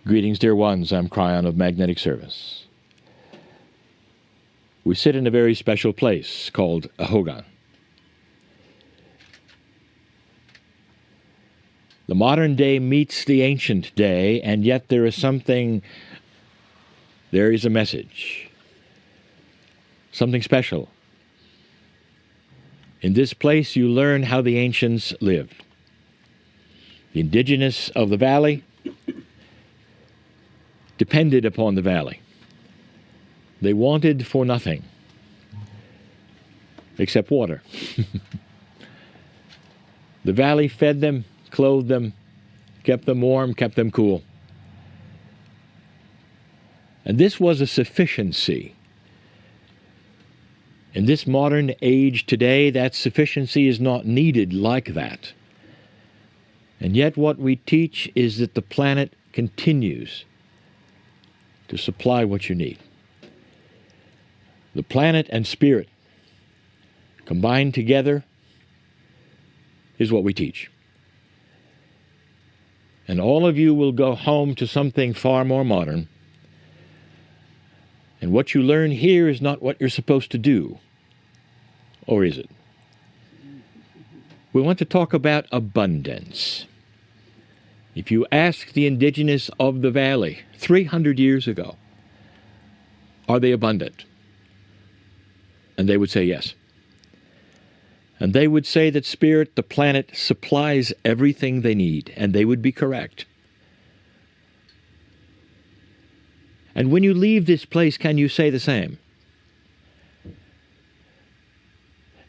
Greetings, dear ones. I'm Kryon of Magnetic Service. We sit in a very special place called a Hogan. The modern day meets the ancient day, and yet there is a message, something special. In this place you learn how the ancients lived. The indigenous of the valley depended upon the valley. They wanted for nothing except water. The valley fed them, clothed them, kept them warm, kept them cool. And this was a sufficiency. In this modern age today, that sufficiency is not needed like that. And yet what we teach is that the planet continues to supply what you need. The planet and spirit combined together is what we teach. And all of you will go home to something far more modern. And what you learn here is not what you're supposed to do. Or is it? We want to talk about abundance. If you ask the indigenous of the valley 300 years ago, are they abundant? And they would say yes. And they would say that Spirit, the planet, supplies everything they need, and they would be correct. And when you leave this place, can you say the same?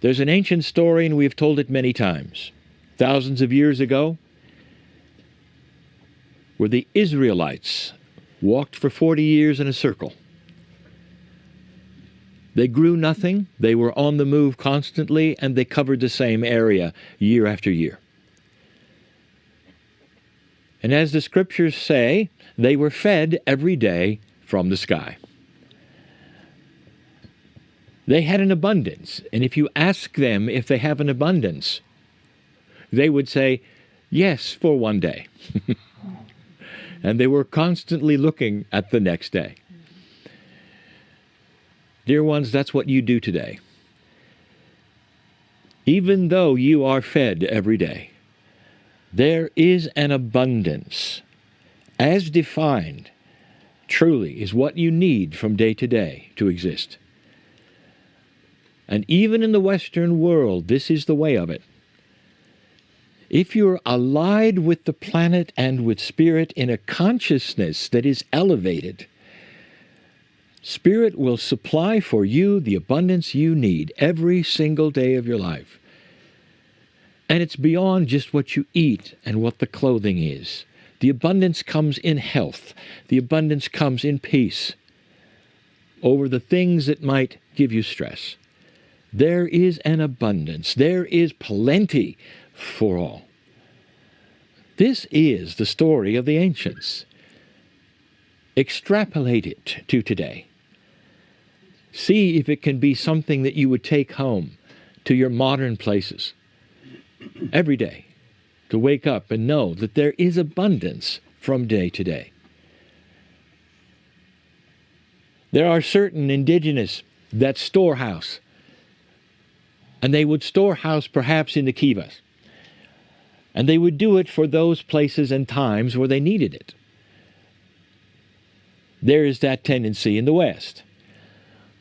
There's an ancient story, and we've told it many times. Thousands of years ago, where the Israelites walked for 40 years in a circle. They grew nothing, they were on the move constantly, and they covered the same area year after year. And as the scriptures say, they were fed every day from the sky. They had an abundance, and if you ask them if they have an abundance, they would say, yes, for one day. And they were constantly looking at the next day. Dear ones, that's what you do today. Even though you are fed every day, there is an abundance, as defined, truly is what you need from day to day to exist. And even in the Western world, this is the way of it. If you're allied with the planet and with Spirit in a consciousness that is elevated, Spirit will supply for you the abundance you need every single day of your life. And it's beyond just what you eat and what the clothing is. The abundance comes in health. The abundance comes in peace over the things that might give you stress. There is an abundance. There is plenty for all. This is the story of the ancients. Extrapolate it to today. See if it can be something that you would take home to your modern places every day, to wake up and know that there is abundance from day to day. There are certain indigenous that storehouse, and they would storehouse perhaps in the kivas, and they would do it for those places and times where they needed it. There is that tendency in the West.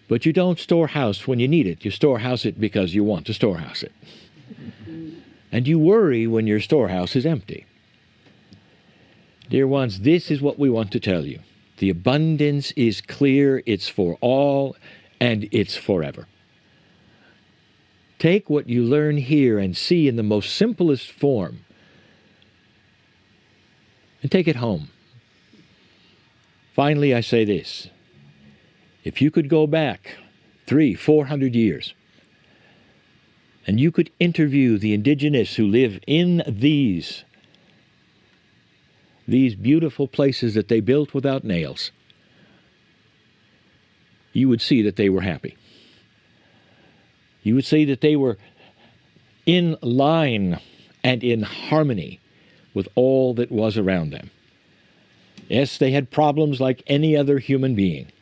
But you don't storehouse when you need it. You storehouse it because you want to storehouse it. And you worry when your storehouse is empty. Dear ones, this is what we want to tell you. The abundance is clear, it's for all, and it's forever. Take what you learn here and see in the most simplest form, and take it home. Finally, I say this. If you could go back 300-400 years, and you could interview the indigenous who live in these beautiful places that they built without nails, you would see that they were happy. You would see that they were in line and in harmony with all that was around them. Yes, they had problems like any other human being.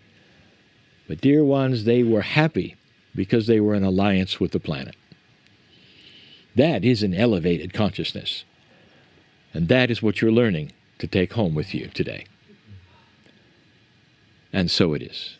But dear ones, they were happy because they were in alliance with the planet. That is an elevated consciousness. And that is what you're learning to take home with you today. And so it is.